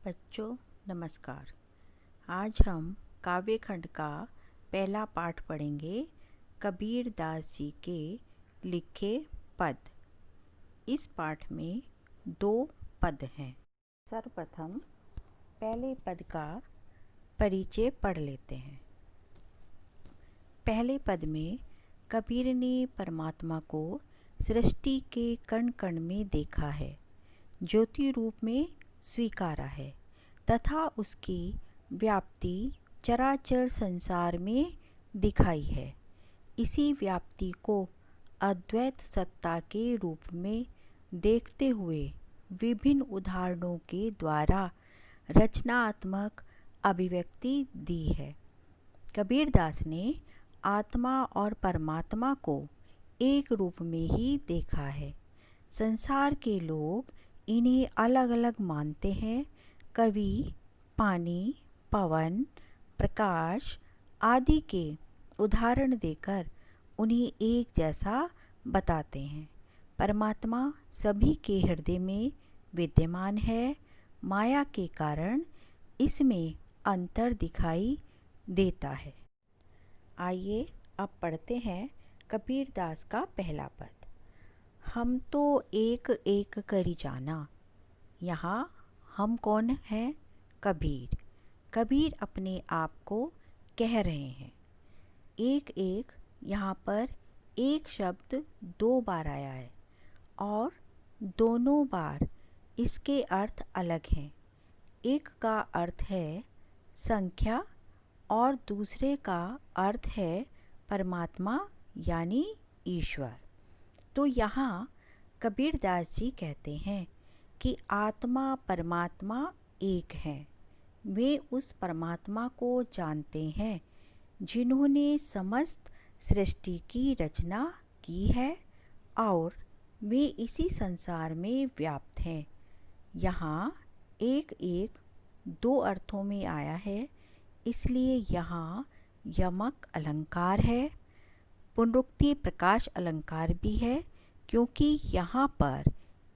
बच्चों नमस्कार। आज हम काव्य खंड का पहला पाठ पढ़ेंगे। कबीर दास जी के लिखे पद। इस पाठ में 2 पद हैं। सर्वप्रथम पहले पद का परिचय पढ़ लेते हैं। पहले पद में कबीर ने परमात्मा को सृष्टि के कण कण में देखा है, ज्योति रूप में स्वीकारा है तथा उसकी व्याप्ति चराचर संसार में दिखाई है। इसी व्याप्ति को अद्वैत सत्ता के रूप में देखते हुए विभिन्न उदाहरणों के द्वारा रचनात्मक अभिव्यक्ति दी है। कबीरदास ने आत्मा और परमात्मा को एक रूप में ही देखा है। संसार के लोग इन्हें अलग अलग मानते हैं। कवि पानी, पवन, प्रकाश आदि के उदाहरण देकर उन्हें एक जैसा बताते हैं। परमात्मा सभी के हृदय में विद्यमान है। माया के कारण इसमें अंतर दिखाई देता है। आइए अब पढ़ते हैं कबीरदास का पहला पद। हम तो एक एक करी जाना। यहाँ हम कौन हैं? कबीर। कबीर अपने आप को कह रहे हैं। एक एक यहाँ पर एक शब्द 2 बार आया है और दोनों बार इसके अर्थ अलग हैं। एक का अर्थ है संख्या और दूसरे का अर्थ है परमात्मा यानी ईश्वर। तो यहाँ कबीरदास जी कहते हैं कि आत्मा परमात्मा एक है। वे उस परमात्मा को जानते हैं जिन्होंने समस्त सृष्टि की रचना की है और वे इसी संसार में व्याप्त हैं। यहाँ एक एक 2 अर्थों में आया है, इसलिए यहाँ यमक अलंकार है। पुनरुक्ति प्रकाश अलंकार भी है, क्योंकि यहाँ पर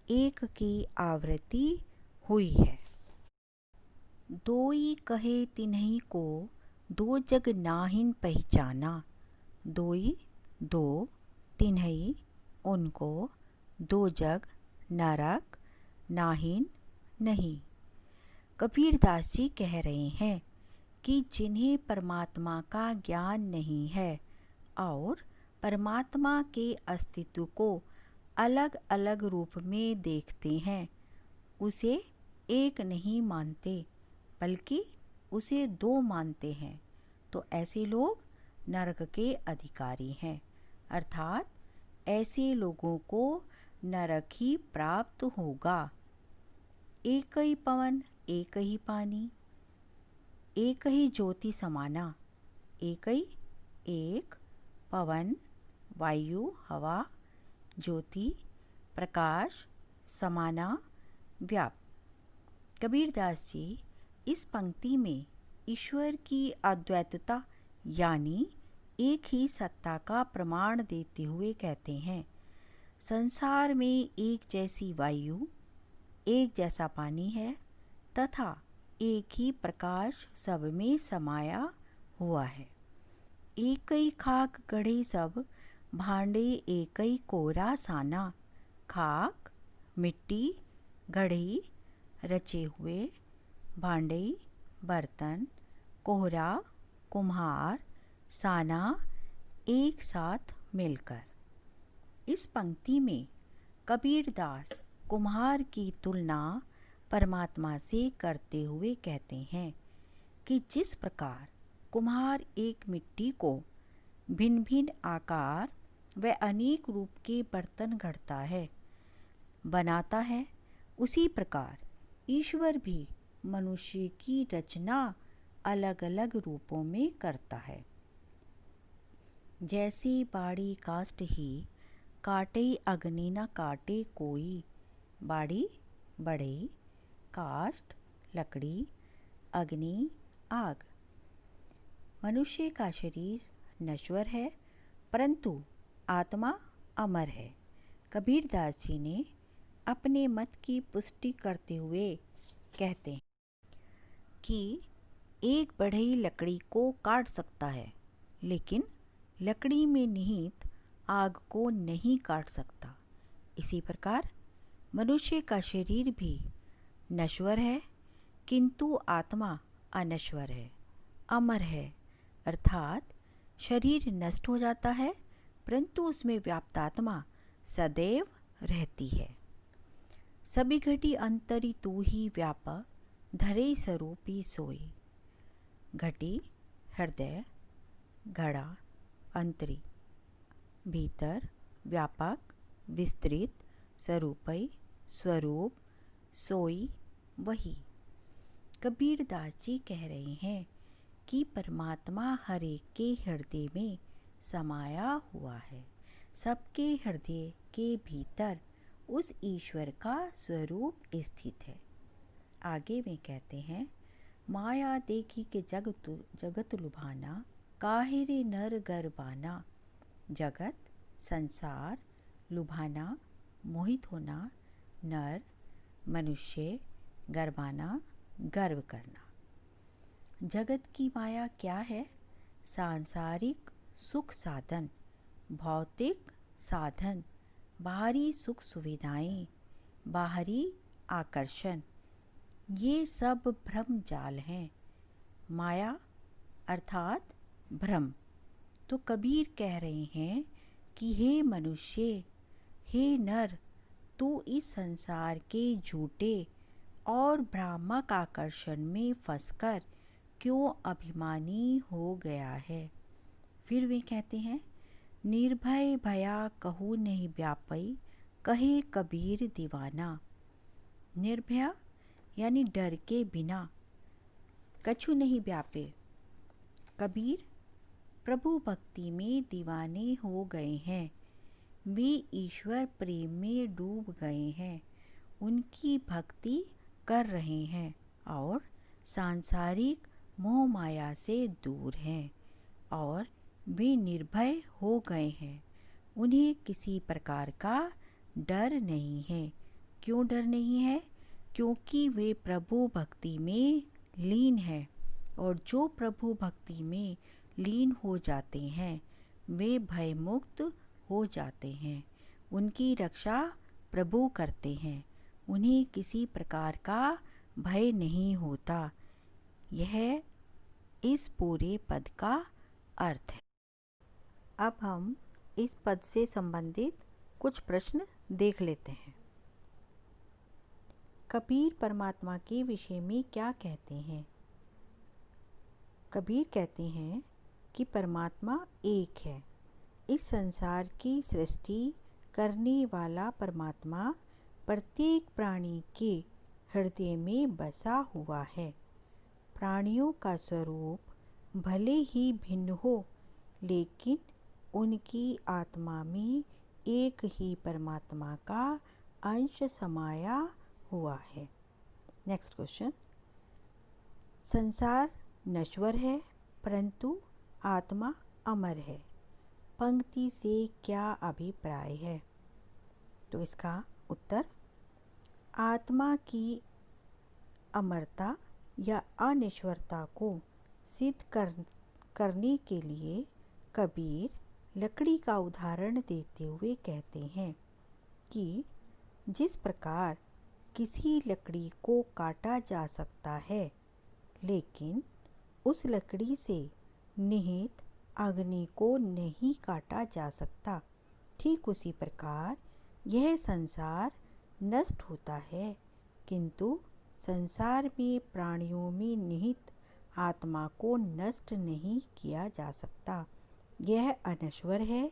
एक की आवृत्ति हुई है। दोई कहे तिन्हीं को, दो जग नाहिन पहचाना। दोई 2, तिन्हीं उनको, 2 जग नरक, नाहिन नहीं। कबीरदास जी कह रहे हैं कि जिन्हें परमात्मा का ज्ञान नहीं है और परमात्मा के अस्तित्व को अलग अलग रूप में देखते हैं, उसे एक नहीं मानते बल्कि उसे 2 मानते हैं, तो ऐसे लोग नरक के अधिकारी हैं। अर्थात ऐसे लोगों को नरक ही प्राप्त होगा। एक ही पवन एक ही पानी, एक ही ज्योति समाना। एक ही एक पवन वायु हवा, ज्योति प्रकाश, समाना व्याप्त। कबीरदास जी इस पंक्ति में ईश्वर की अद्वैतता यानी एक ही सत्ता का प्रमाण देते हुए कहते हैं, संसार में एक जैसी वायु, एक जैसा पानी है तथा एक ही प्रकाश सब में समाया हुआ है। एक ही खाक गढ़े सब, भांडे एक ही कोरा साना। खाक मिट्टी, गढ़ी रचे हुए, भांडे बर्तन, कोहरा कुम्हार, साना एक साथ मिलकर। इस पंक्ति में कबीरदास कुम्हार की तुलना परमात्मा से करते हुए कहते हैं कि जिस प्रकार कुम्हार एक मिट्टी को भिन्न भिन्न आकार व अनेक रूप के बर्तन गढ़ता है, बनाता है, उसी प्रकार ईश्वर भी मनुष्य की रचना अलग अलग रूपों में करता है। जैसी बाड़ी काष्ठ ही, काटे अग्नि न काटे कोई। बाड़ी बढ़ई, काष्ठ लकड़ी, अग्नि आग। मनुष्य का शरीर नश्वर है परंतु आत्मा अमर है। कबीरदास जी ने अपने मत की पुष्टि करते हुए कहते हैं, कि एक बढ़ई लकड़ी को काट सकता है, लेकिन लकड़ी में निहित आग को नहीं काट सकता। इसी प्रकार मनुष्य का शरीर भी नश्वर है, किंतु आत्मा अनश्वर है, अमर है। अर्थात शरीर नष्ट हो जाता है, परंतु उसमें व्याप्त आत्मा सदैव रहती है। सभी घटी अंतरी तू ही व्याप, धरे स्वरूपी सोई। घटी हृदय, घड़ा अंतरी, भीतर व्यापक विस्तृत, स्वरूपई स्वरूप, सोई वही। कबीर दास जी कह रहे हैं कि परमात्मा हर एक के हृदय में समाया हुआ है। सबके हृदय के भीतर उस ईश्वर का स्वरूप स्थित है। आगे में कहते हैं, माया देखी के जगत लुभाना, काहे रे नर गरबाना। जगत संसार, लुभाना मोहित होना, नर मनुष्य, गरबाना गर्व करना। जगत की माया क्या है? सांसारिक सुख साधन, भौतिक साधन, बाहरी सुख सुविधाएं, बाहरी आकर्षण, ये सब भ्रम जाल हैं। माया अर्थात भ्रम। तो कबीर कह रहे हैं कि हे मनुष्य, हे नर, तू इस संसार के झूठे और भ्रामक आकर्षण में फंसकर क्यों अभिमानी हो गया है। फिर वे कहते हैं, निर्भय भया कहू नहीं व्यापई, कहे कबीर दीवाना। निर्भया यानी डर के बिना, कछु नहीं व्यापे। कबीर प्रभु भक्ति में दीवाने हो गए हैं। वे ईश्वर प्रेम में डूब गए हैं, उनकी भक्ति कर रहे हैं और सांसारिक मोह माया से दूर हैं, और वे निर्भय हो गए हैं। उन्हें किसी प्रकार का डर नहीं है। क्यों डर नहीं है? क्योंकि वे प्रभु भक्ति में लीन हैं, और जो प्रभु भक्ति में लीन हो जाते हैं वे भयमुक्त हो जाते हैं। उनकी रक्षा प्रभु करते हैं, उन्हें किसी प्रकार का भय नहीं होता। यह इस पूरे पद का अर्थ है। अब हम इस पद से संबंधित कुछ प्रश्न देख लेते हैं। कबीर परमात्मा के विषय में क्या कहते हैं? कबीर कहते हैं कि परमात्मा एक है। इस संसार की सृष्टि करने वाला परमात्मा प्रत्येक प्राणी के हृदय में बसा हुआ है। प्राणियों का स्वरूप भले ही भिन्न हो, लेकिन उनकी आत्मा में एक ही परमात्मा का अंश समाया हुआ है। नेक्स्ट क्वेश्चन, संसार नश्वर है परंतु आत्मा अमर है, पंक्ति से क्या अभिप्राय है? तो इसका उत्तर, आत्मा की अमरता या अनश्वरता को सिद्ध करने के लिए कबीर लकड़ी का उदाहरण देते हुए कहते हैं कि जिस प्रकार किसी लकड़ी को काटा जा सकता है, लेकिन उस लकड़ी से निहित अग्नि को नहीं काटा जा सकता, ठीक उसी प्रकार यह संसार नष्ट होता है, किंतु संसार में प्राणियों में निहित आत्मा को नष्ट नहीं किया जा सकता। यह अनश्वर है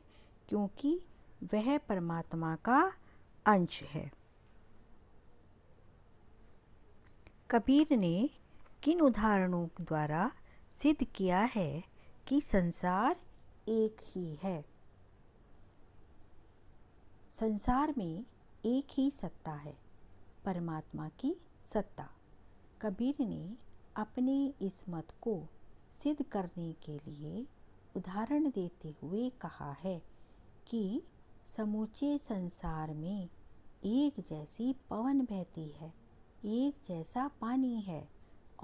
क्योंकि वह परमात्मा का अंश है। कबीर ने किन उदाहरणों द्वारा सिद्ध किया है कि संसार एक ही है? संसार में एक ही सत्ता है, परमात्मा की सत्ता। कबीर ने अपने इस मत को सिद्ध करने के लिए उदाहरण देते हुए कहा है कि समूचे संसार में एक जैसी पवन बहती है, एक जैसा पानी है,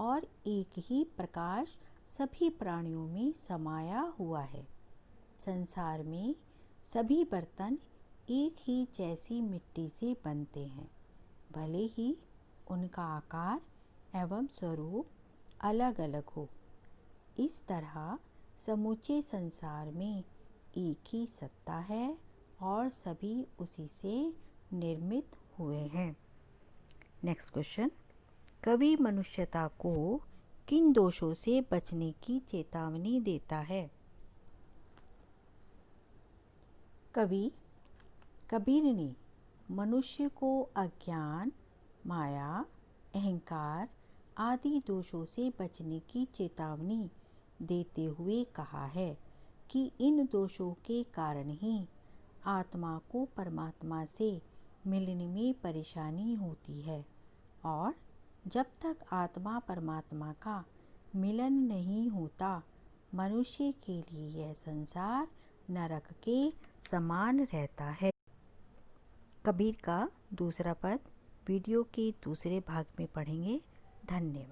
और एक ही प्रकाश सभी प्राणियों में समाया हुआ है। संसार में सभी बर्तन एक ही जैसी मिट्टी से बनते हैं, भले ही उनका आकार एवं स्वरूप अलग अलग हो। इस तरह समूचे संसार में एक ही सत्ता है और सभी उसी से निर्मित हुए हैं। नेक्स्ट क्वेश्चन, कवि मनुष्यता को किन दोषों से बचने की चेतावनी देता है? कवि कबीर ने मनुष्य को अज्ञान, माया, अहंकार आदि दोषों से बचने की चेतावनी देते हुए कहा है कि इन दोषों के कारण ही आत्मा को परमात्मा से मिलने में परेशानी होती है और जब तक आत्मा परमात्मा का मिलन नहीं होता, मनुष्य के लिए यह संसार नरक के समान रहता है। कबीर का दूसरा पद वीडियो के दूसरे भाग में पढ़ेंगे। धन्यवाद।